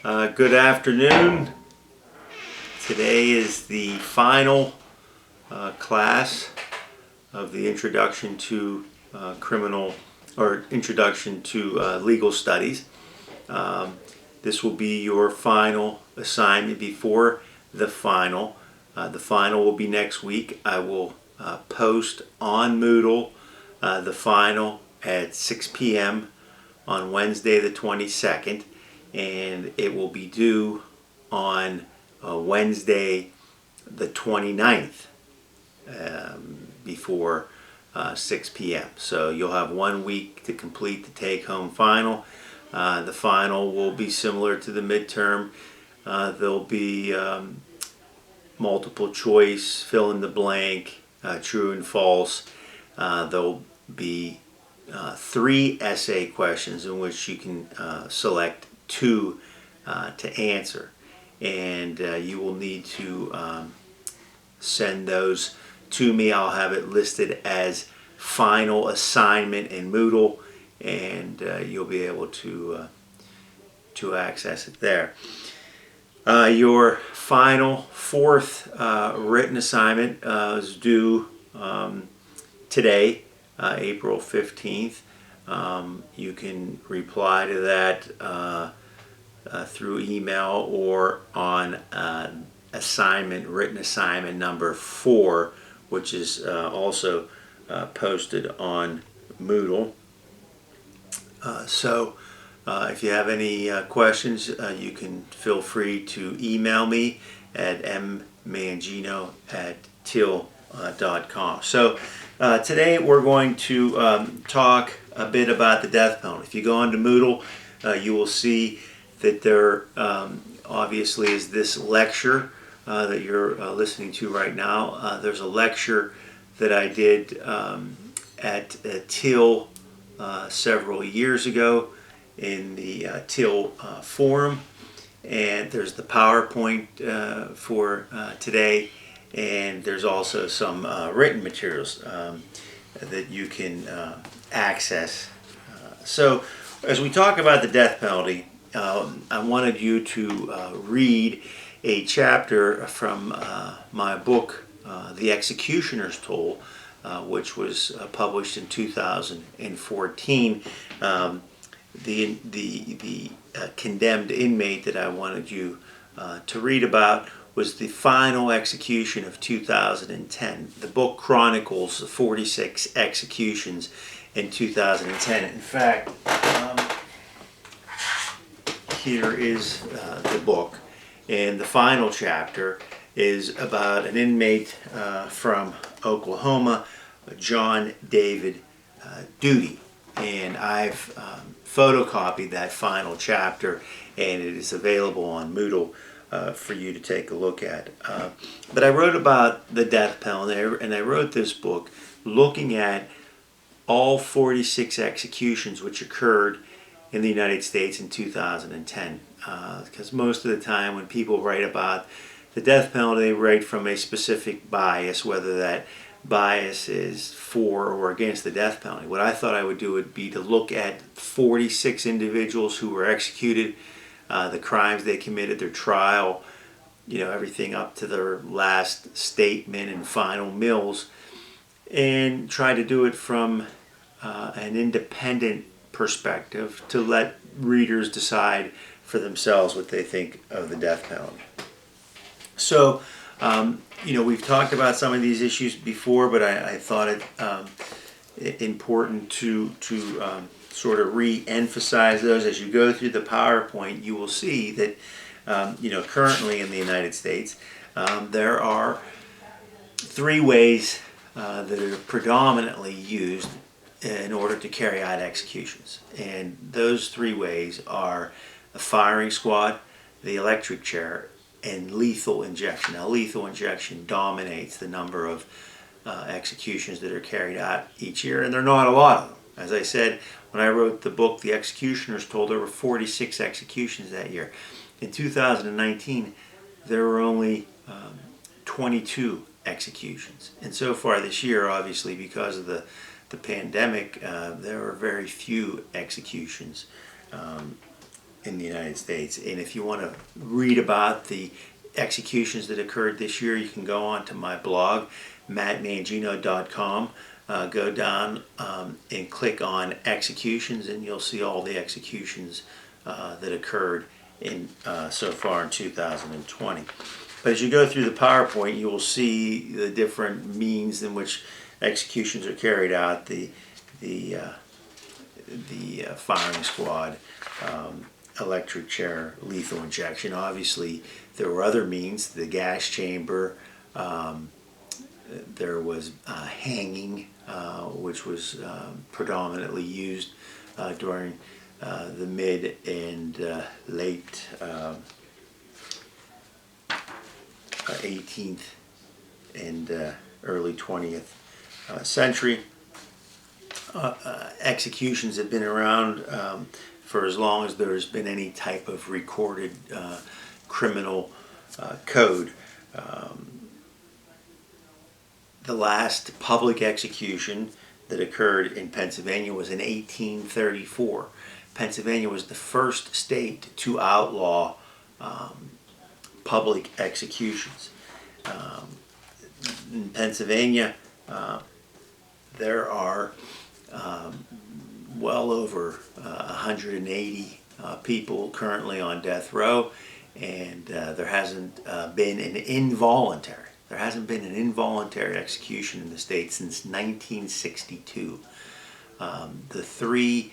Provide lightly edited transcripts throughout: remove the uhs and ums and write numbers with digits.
Good afternoon. Today is the final class of the Introduction to Introduction to Legal Studies. This will be your final assignment before the final. The final will be next week. I will post on Moodle the final at 6 p.m. on Wednesday the 22nd, and it will be due on Wednesday the 29th before 6 p.m. So you'll have 1 week to complete the take-home final. The final will be similar to the midterm. There'll be multiple choice, fill in the blank, true and false. There'll be 3 essay questions in which you can select 2 to answer, and you will need to send those to me. I'll have it listed as final assignment in Moodle, and you'll be able to access it there. Your final 4th written assignment is due today, April 15th. You can reply to that through email or on written assignment number 4, which is also posted on Moodle. So if you have any questions, you can feel free to email me at mmangino@till.com. So today we're going to talk a bit about the death penalty. If you go onto Moodle, you will see that there obviously is this lecture that you're listening to right now. There's a lecture that I did at Till several years ago in the Till forum, and there's the PowerPoint for today, and there's also some written materials that you can access. So as we talk about the death penalty, I wanted you to read a chapter from my book, The Executioner's Toll, which was published in 2014. The condemned inmate that I wanted you to read about was the final execution of 2010. The book chronicles the 46 executions in 2010. In fact, here is the book, and the final chapter is about an inmate from Oklahoma, John David Duty, and I've photocopied that final chapter, and it is available on Moodle for you to take a look at. But I wrote about the death penalty, and I wrote this book looking at all 46 executions which occurred in the United States in 2010. Because most of the time when people write about the death penalty, they write from a specific bias, whether that bias is for or against the death penalty. What I thought I would do would be to look at 46 individuals who were executed, the crimes they committed, their trial, everything up to their last statement and final mills, and try to do it from an independent perspective to let readers decide for themselves what they think of the death penalty. So, we've talked about some of these issues before, but I thought it important to sort of re-emphasize those. As you go through the PowerPoint, you will see that currently in the United States, there are 3 ways that are predominantly used in order to carry out executions. And those 3 ways are the firing squad, the electric chair, and lethal injection. Now, lethal injection dominates the number of executions that are carried out each year, and there are not a lot of them. As I said, when I wrote the book, The Executioner's Toll, there were 46 executions that year. In 2019, there were only 22 executions. And so far this year, obviously, because of the pandemic, there were very few executions in the United States. And if you want to read about the executions that occurred this year, you can go on to my blog, mattmangino.com. Go down and click on executions, and you'll see all the executions that occurred in so far in 2020. But as you go through the PowerPoint, you will see the different means in which executions are carried out. The firing squad, electric chair, lethal injection. Obviously, there were other means. The gas chamber. There was hanging, which was predominantly used during the mid and late 18th and early 20th century. Executions have been around for as long as there's been any type of recorded criminal code. The last public execution that occurred in Pennsylvania was in 1834. Pennsylvania was the first state to outlaw public executions. In Pennsylvania, there are well over 180 people currently on death row, and there hasn't been an involuntary execution in the state since 1962. The three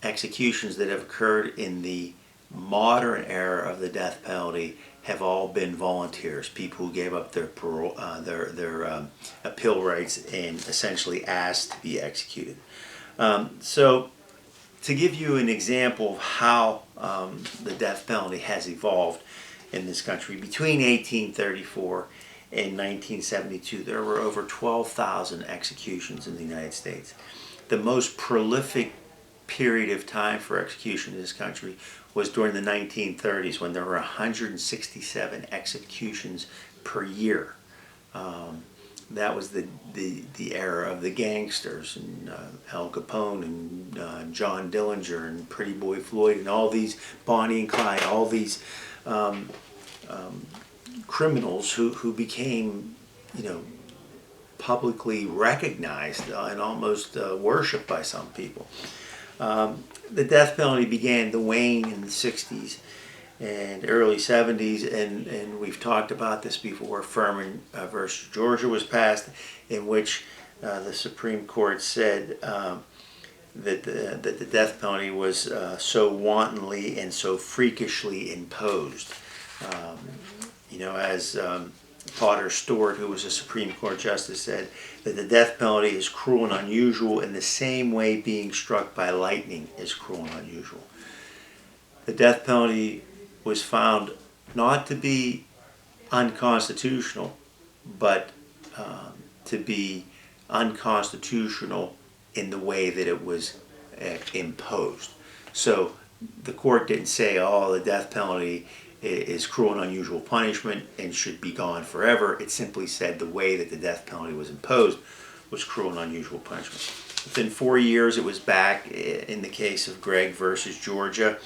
executions that have occurred in the modern era of the death penalty have all been volunteers, people who gave up their parole, their appeal rights, and essentially asked to be executed. So, to give you an example of how the death penalty has evolved in this country, between 1834 and 1972, there were over 12,000 executions in the United States. The most prolific period of time for execution in this country was during the 1930s, when there were 167 executions per year. That was the era of the gangsters, and Al Capone, and John Dillinger, and Pretty Boy Floyd, and all these, Bonnie and Clyde, all these criminals who became, publicly recognized and almost worshipped by some people. The death penalty began to wane in the 60s and early 70s, and we've talked about this before. Furman versus Georgia was passed, in which the Supreme Court said that the death penalty was so wantonly and so freakishly imposed. As Potter Stewart, who was a Supreme Court justice, said that the death penalty is cruel and unusual in the same way being struck by lightning is cruel and unusual. The death penalty was found not to be unconstitutional, but to be unconstitutional in the way that it was imposed. So the court didn't say, the death penalty is cruel and unusual punishment and should be gone forever. It simply said the way that the death penalty was imposed was cruel and unusual punishment. Within 4 years, it was back in the case of Gregg versus Georgia.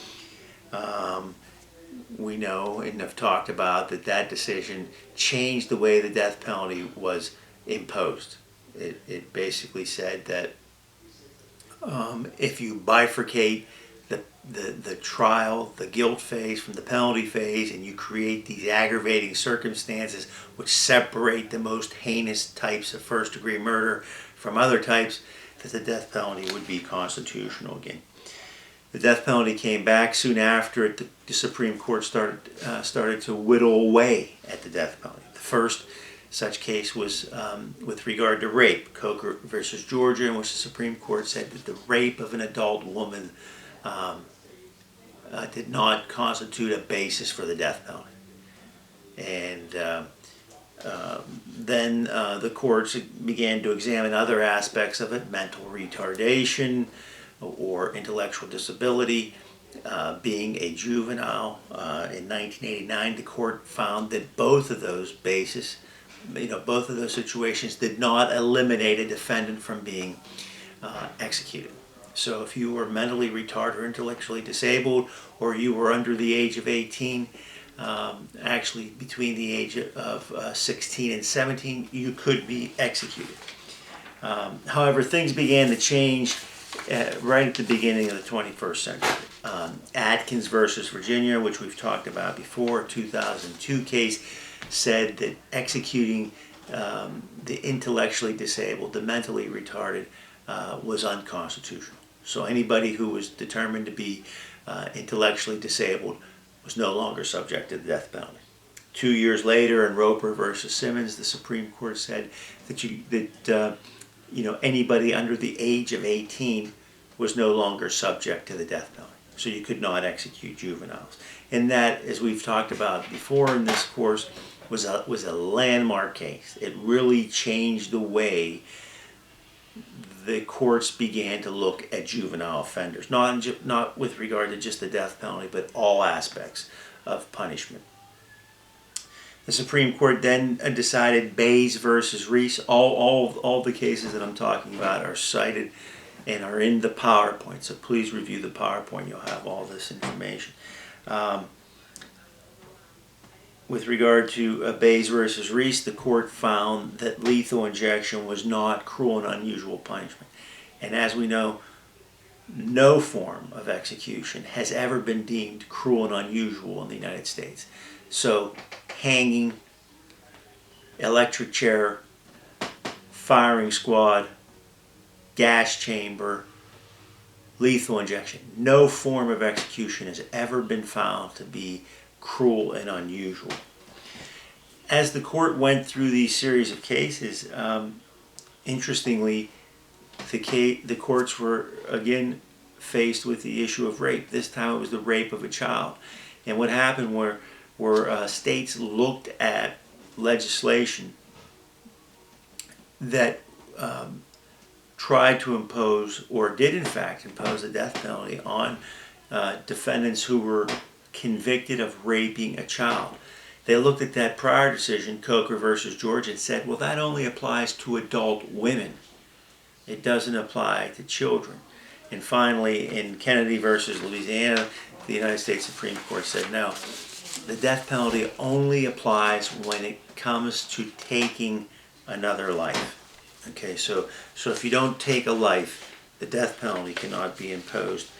We know and have talked about that decision changed the way the death penalty was imposed. It basically said that if you bifurcate the trial, the guilt phase from the penalty phase, and you create these aggravating circumstances which separate the most heinous types of first degree murder from other types, that the death penalty would be constitutional again. The death penalty came back soon after it. The Supreme Court started to whittle away at the death penalty. The first such case was with regard to rape, Coker versus Georgia, in which the Supreme Court said that the rape of an adult woman did not constitute a basis for the death penalty. And then the courts began to examine other aspects of it, mental retardation or intellectual disability. Being a juvenile, in 1989, the court found that both of those bases, both of those situations did not eliminate a defendant from being executed. So if you were mentally retarded or intellectually disabled, or you were under the age of 18, actually between the age of 16 and 17, you could be executed. However, things began to change right at the beginning of the 21st century. Atkins versus Virginia, which we've talked about before, 2002 case, said that executing the intellectually disabled, the mentally retarded, was unconstitutional. So anybody who was determined to be intellectually disabled was no longer subject to the death penalty. 2 years later, in Roper versus Simmons, the Supreme Court said that anybody under the age of 18 was no longer subject to the death penalty. So you could not execute juveniles. And that, as we've talked about before in this course, was a landmark case. It really changed the way the courts began to look at juvenile offenders, not with regard to just the death penalty, but all aspects of punishment. The Supreme Court then decided Bays versus Reese. All the cases that I'm talking about are cited and are in the PowerPoint, so please review the PowerPoint. You'll have all this information. With regard to Bays versus Reese, the court found that lethal injection was not cruel and unusual punishment. And as we know, no form of execution has ever been deemed cruel and unusual in the United States. So hanging, electric chair, firing squad, gas chamber, lethal injection, no form of execution has ever been found to be cruel and unusual. As the court went through these series of cases, interestingly, the courts were again faced with the issue of rape. This time it was the rape of a child. And what happened were states looked at legislation that tried to impose, or did in fact impose, the death penalty on defendants who were convicted of raping a child. They looked at that prior decision, Coker versus Georgia, and said, well, that only applies to adult women. It doesn't apply to children. And finally, in Kennedy versus Louisiana, the United States Supreme Court said, no, the death penalty only applies when it comes to taking another life. Okay, so if you don't take a life, the death penalty cannot be imposed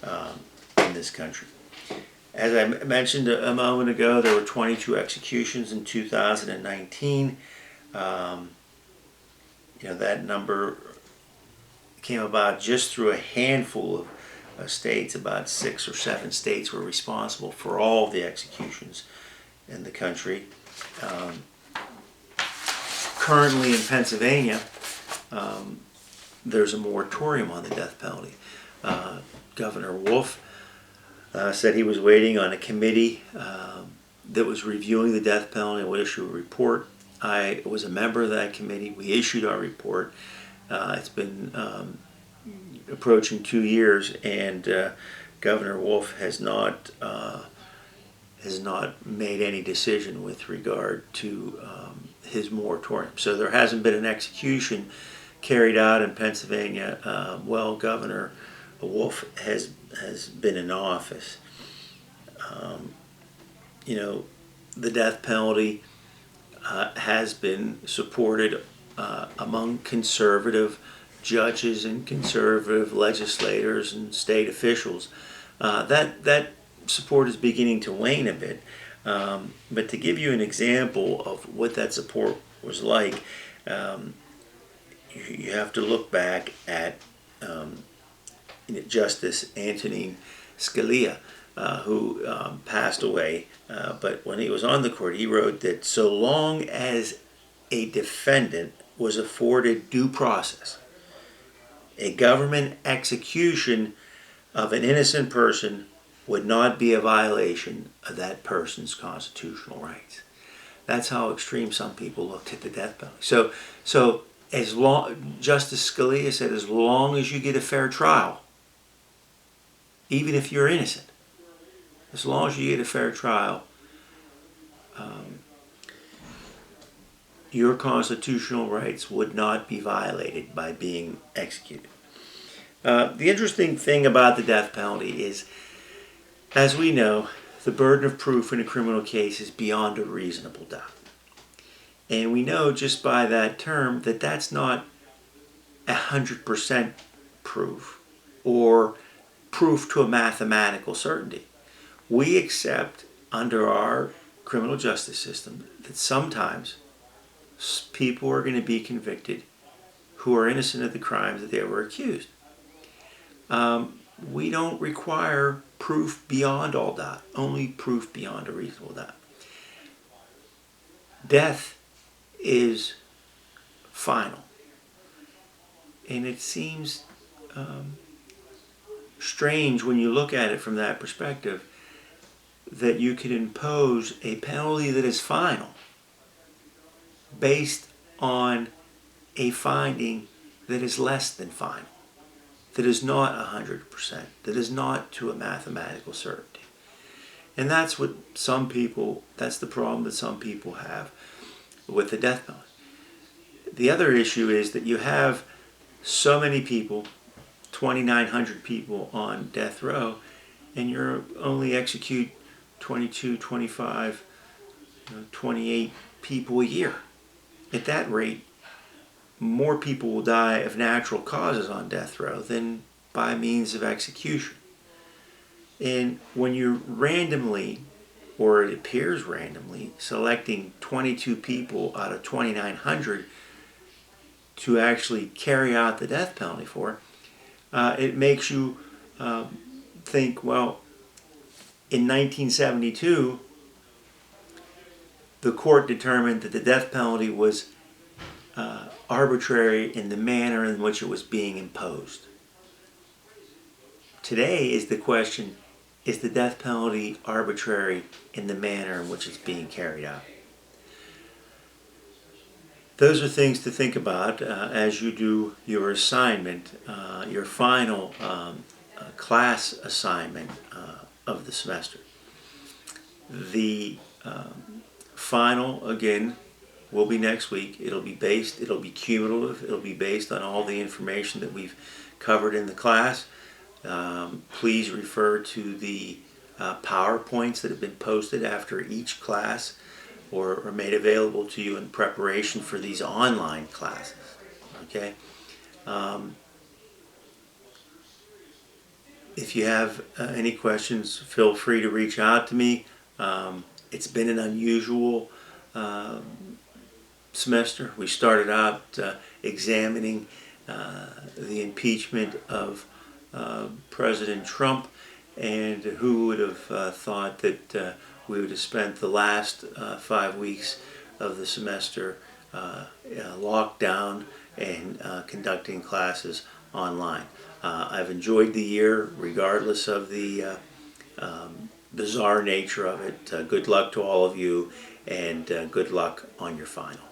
in this country. As I mentioned a moment ago, there were 22 executions in 2019. That number came about just through a handful of states. About 6 or 7 states were responsible for all of the executions in the country. Currently in Pennsylvania, there's a moratorium on the death penalty. Governor Wolf said he was waiting on a committee that was reviewing the death penalty and would issue a report. I was a member of that committee. We issued our report. It's been approaching 2 years, and Governor Wolf has not made any decision with regard to his moratorium. So there hasn't been an execution carried out in Pennsylvania while Governor Wolf has been in office. The death penalty has been supported among conservative judges and conservative legislators and state officials. That support is beginning to wane a bit. But to give you an example of what that support was like, you have to look back at Justice Antonin Scalia, who passed away. But when he was on the court, he wrote that so long as a defendant was afforded due process, a government execution of an innocent person would not be a violation of that person's constitutional rights. That's how extreme some people looked at the death penalty. So as long, Justice Scalia said, as long as you get a fair trial, even if you're innocent, as long as you get a fair trial, your constitutional rights would not be violated by being executed. The interesting thing about the death penalty is, as we know, the burden of proof in a criminal case is beyond a reasonable doubt. And we know just by that term that that's not 100% proof or proof to a mathematical certainty. We accept under our criminal justice system that sometimes people are going to be convicted who are innocent of the crimes that they were accused. We don't require proof beyond all doubt, only proof beyond a reasonable doubt. Death is final. And it seems strange when you look at it from that perspective that you could impose a penalty that is final based on a finding that is less than final, that is not 100%, that is not to a mathematical certainty. And that's what that's the problem that some people have with the death penalty. The other issue is that you have so many people, 2,900 people on death row, and you only execute 22, 25, 28 people a year. At that rate, more people will die of natural causes on death row than by means of execution. And when you're randomly, or it appears randomly, selecting 22 people out of 2,900 to actually carry out the death penalty for, it makes you think, well, in 1972, the court determined that the death penalty was arbitrary in the manner in which it was being imposed. Today is the question, is the death penalty arbitrary in the manner in which it's being carried out? Those are things to think about as you do your assignment, your final class assignment of the semester. The final, again, will be next week. It'll be cumulative, it'll be based on all the information that we've covered in the class. Please refer to the PowerPoints that have been posted after each class or are made available to you in preparation for these online classes. Okay? If you have any questions, feel free to reach out to me. It's been an unusual semester. We started out examining the impeachment of President Trump, and who would have thought that we would have spent the last 5 weeks of the semester locked down and conducting classes online. I've enjoyed the year regardless of the bizarre nature of it. Good luck to all of you, and good luck on your final.